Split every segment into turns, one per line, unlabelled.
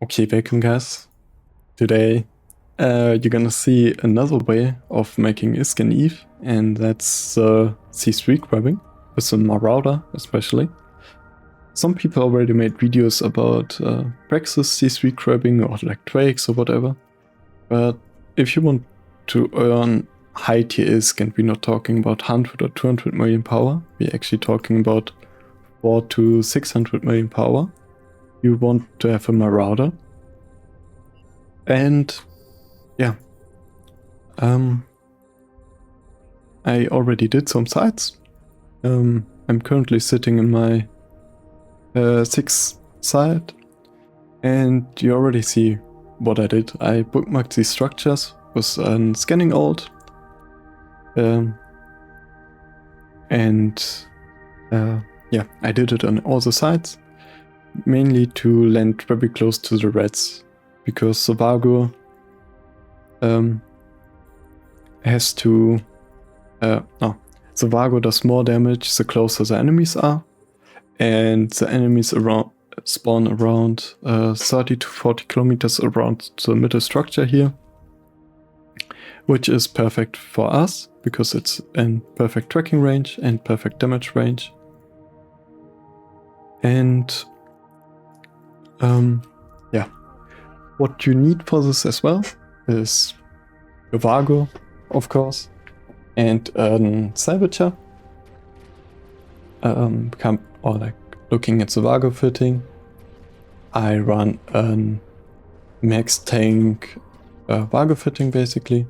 Okay, welcome guys. Today you're gonna see another way of making ISK in EvE, and that's C3 grabbing, with the Marauder especially. Some people already made videos about Praxis C3 grabbing or like Drakes or whatever, but if you want to earn high tier ISK, and we're not talking about 100 or 200 million power, we're actually talking about 400 to 600 million power, you want to have a Marauder. And yeah, I already did some sites. I'm currently sitting in my 6th site, and you already see what I did. I bookmarked these structures with a scanning alt, yeah, I did it on all the sites, mainly to land very close to the reds, because the Vargur has to... the Vargur does more damage the closer the enemies are, and the enemies spawn around 30 to 40 kilometers around the middle structure here, which is perfect for us, because it's in perfect tracking range and perfect damage range. And yeah, what you need for this as well is a Vargur, of course, and a salvager. Looking at the Vargur fitting, I run a max tank Vargur fitting basically.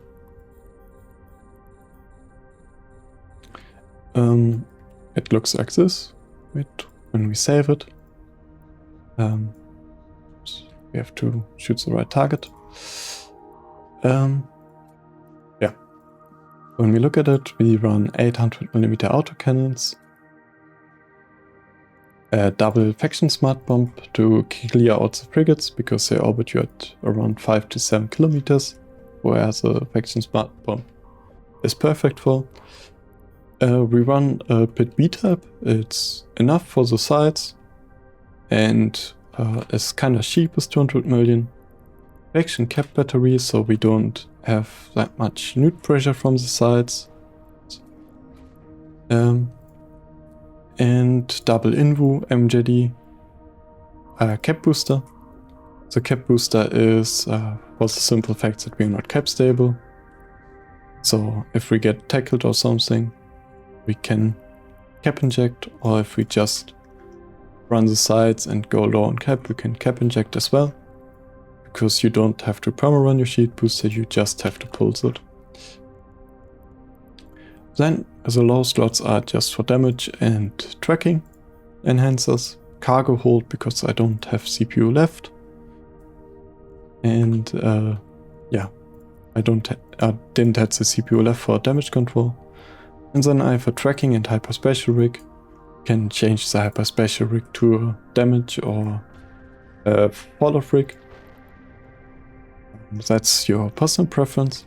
It looks like this. Wait, when we save it, we have to shoot the right target. Yeah, when we look at it, we run 800mm autocannons, a double faction Smartbomb to clear out the frigates, because they orbit you at around 5 to 7 kilometers, whereas the faction Smartbomb is perfect for. We run a Pith B-type. It's enough for the sides, and it's kind of cheap with 200 million. Faction cap battery, so we don't have that much nuke pressure from the sides. And double Invu MJD cap booster. The cap booster is for the simple fact that we're not cap stable. So if we get tackled or something, we can cap inject, or if we just run the sides and go low on cap, we can cap inject as well, because you don't have to perma run your shield booster, you just have to pulse it. Then the low slots are just for damage and tracking enhancers. Cargohold, because I don't have CPU left, and yeah, I didn't have the CPU left for damage control. And then I have a tracking and hyperspatial rig. Can change the hyperspatial rig to a damage or a fall off rig. That's your personal preference.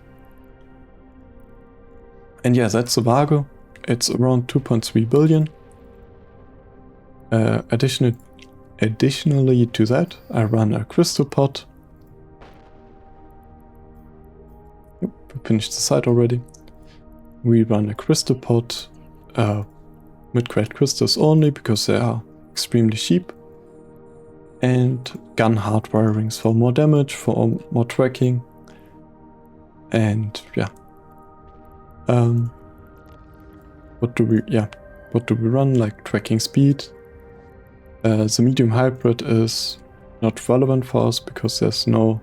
And yeah, that's the Vargur. It's around 2.3 billion. Additionally to that, I run a crystal pot. Yep, we finished the site already. We run a crystal pot, mid-grade crystals only, because they are extremely cheap. And gun hardwirings for more damage, for more tracking. And yeah. What do we run? Like tracking speed. The medium hybrid is not relevant for us, because there's no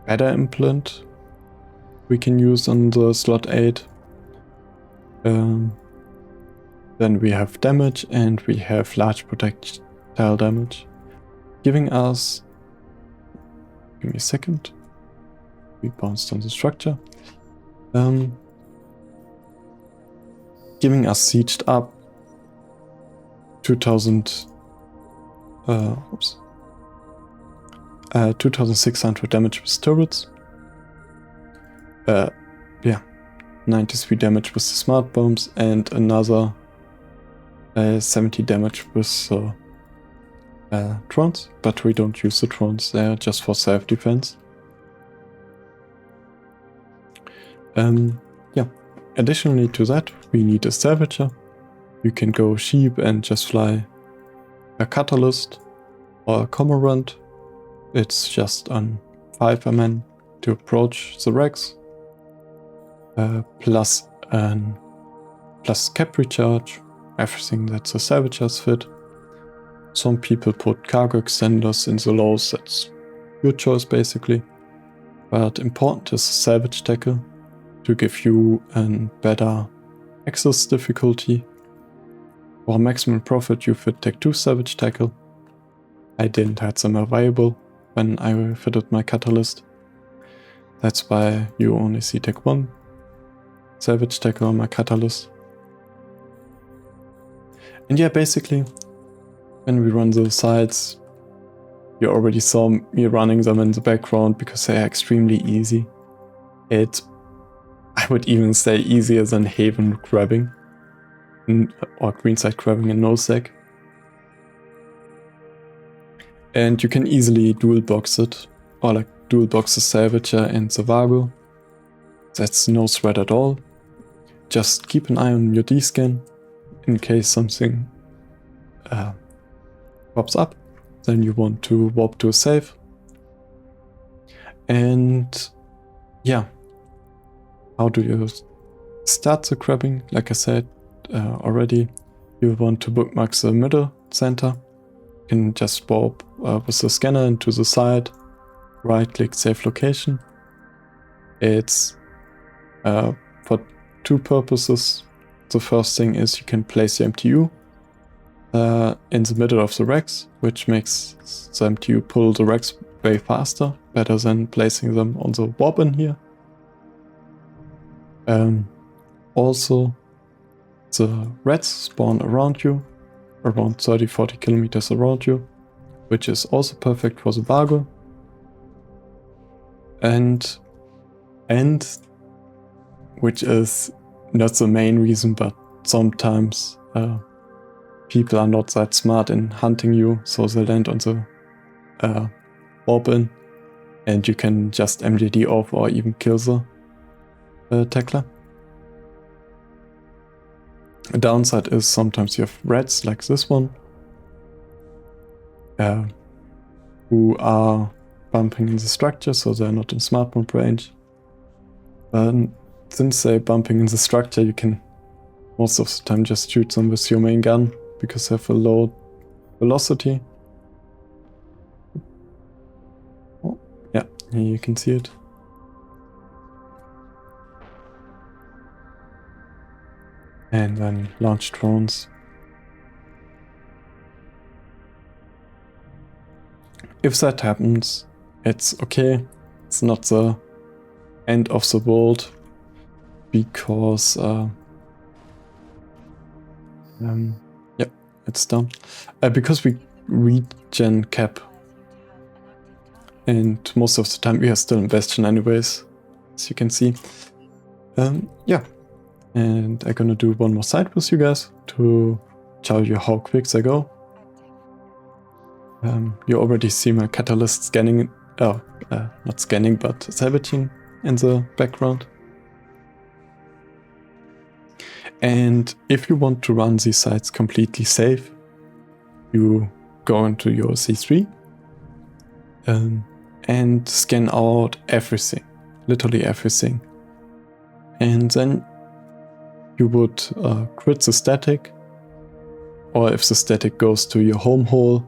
beta implant we can use on the slot 8. Then we have damage, and we have large projectile damage, giving us... Give me a second. We bounced on the structure. Giving us sieged up 2600 damage with turrets. Yeah, 93 damage with the smart bombs, and another 70 damage with drones, but we don't use the drones, they're just for self-defense. Yeah, additionally to that, we need a salvager. You can go sheep and just fly a catalyst or a cormorant. It's just on 5 MN to approach the wrecks, plus cap recharge, everything that's a salvager's fit. Some people put cargo extenders in the lows, that's your choice basically. But important is salvage tackle to give you a better access difficulty. For maximum profit you fit Tech 2 salvage tackle. I didn't have them available when I fitted my catalyst. That's why you only see Tech 1 salvage tackle on my catalyst. And yeah, basically, when we run the sides, you already saw me running them in the background because they are extremely easy. I would even say easier than Haven grabbing or greenside grabbing in no-sec. And you can easily dual box it, or like dual box the salvager and the Vargur. That's no threat at all. Just keep an eye on your D-scan in case something pops up, then you want to warp to a safe. And yeah, how do you start the grabbing? Like I said already, you want to bookmark the middle center. You can just warp with the scanner into the side, right click save location. It's for 2 purposes. The first thing is you can place the MTU in the middle of the racks, which makes the MTU pull the racks way faster, better than placing them on the warp in here. Also, the rats spawn around you, around 30-40 kilometers around you, which is also perfect for the Vargur. And which is not the main reason, but sometimes people are not that smart in hunting you, so they land on the warp in, and you can just MJD off or even kill the tackler. A downside is sometimes you have rats like this one, who are bumping in the structure, so they're not in Smartbomb range. But since they're bumping in the structure, you can most of the time just shoot them with your main gun, because they have a low velocity. Oh, yeah, here you can see it. And then launch drones. If that happens, it's okay. It's not the end of the world, because yep, it's done. Because we regen cap, and most of the time we are still in Bastion anyways, as you can see. Yeah, and I'm gonna do one more side with you guys to show you how quick they go. You already see my catalyst scanning, not scanning, but salvaging in the background. And if you want to run these sites completely safe, you go into your C3 and scan out everything, literally everything. And then you would quit the static, or if the static goes to your home hole,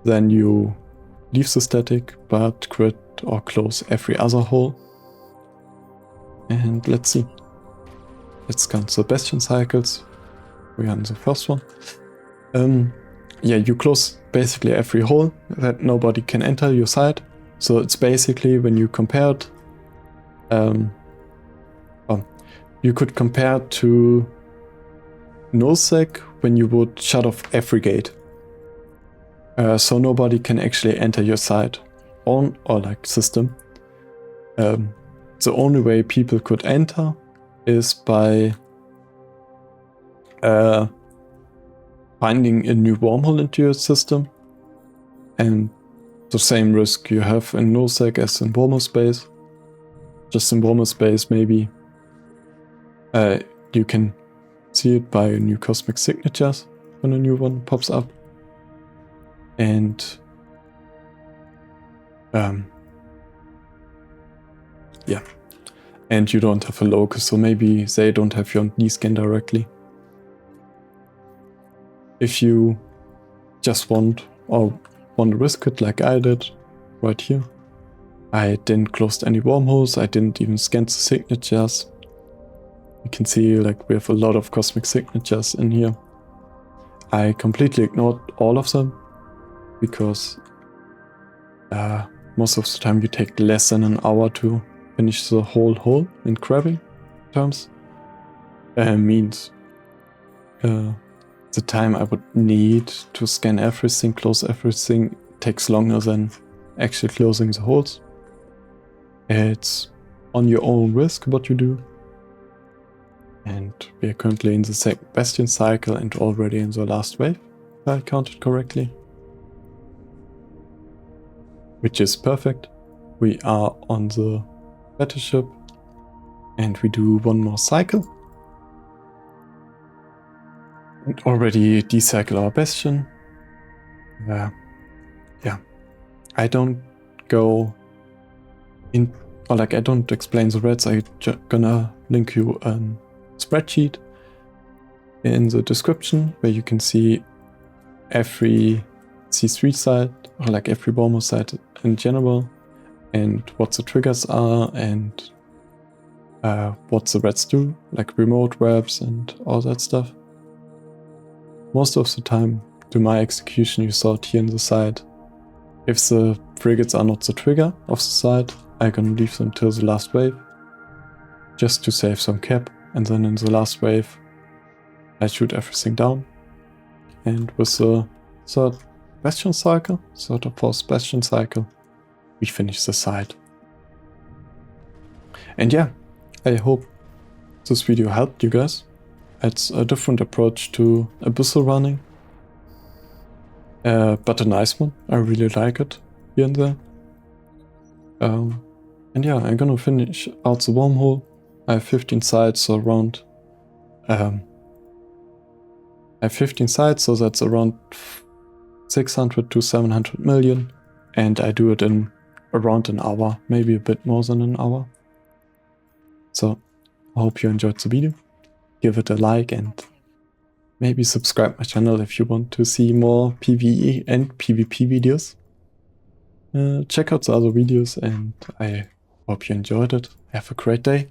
then you leave the static, but quit or close every other hole. And let's see. Let's count the Bastion cycles. We are on the first one. Yeah, you close basically every hole that nobody can enter your site. So it's basically when you compare it, you could compare it to nullsec when you would shut off every gate. So nobody can actually enter your site or like system. The only way people could enter is by finding a new wormhole into your system, and the same risk you have in nullsec as in wormhole space. Just in wormhole space, maybe you can see it by new cosmic signatures when a new one pops up. And yeah, and you don't have a locus, so maybe they don't have your D-scan directly. If you just want to risk it like I did right here, I didn't close any wormholes, I didn't even scan the signatures. You can see like we have a lot of cosmic signatures in here. I completely ignored all of them because most of the time you take less than an hour to finish the whole hole in crabbing terms. Means the time I would need to scan everything, close everything, takes longer than actually closing the holes. It's on your own risk what you do. And we are currently in the second Bastion cycle and already in the last wave, if I counted correctly. Which is perfect. We are on the battleship and we do one more cycle. And already decycle our Bastion. Yeah. I don't go in, or like I don't explain the reds. I'm gonna link you a spreadsheet in the description where you can see every C3 site, or like every wormhole site in general, and what the triggers are and what the reds do, like remote webs and all that stuff. Most of the time, to my execution, you saw it here in the site. If the frigates are not the trigger of the site, I'm gonna leave them till the last wave, just to save some cap, and then in the last wave, I shoot everything down. And with the third Bastion cycle, third or fourth Bastion cycle, we finish the site. And yeah, I hope this video helped you guys. It's a different approach to abyssal running, but a nice one. I really like it here and there. And yeah, I'm gonna finish out the wormhole. I have 15 sites, so around I have 15 sites, so that's around 600 to 700 million, and I do it in around an hour, maybe a bit more than an hour. So I hope you enjoyed the video. Give it a like and maybe subscribe my channel if you want to see more PvE and PvP videos. Check out the other videos and I hope you enjoyed it. Have a great day.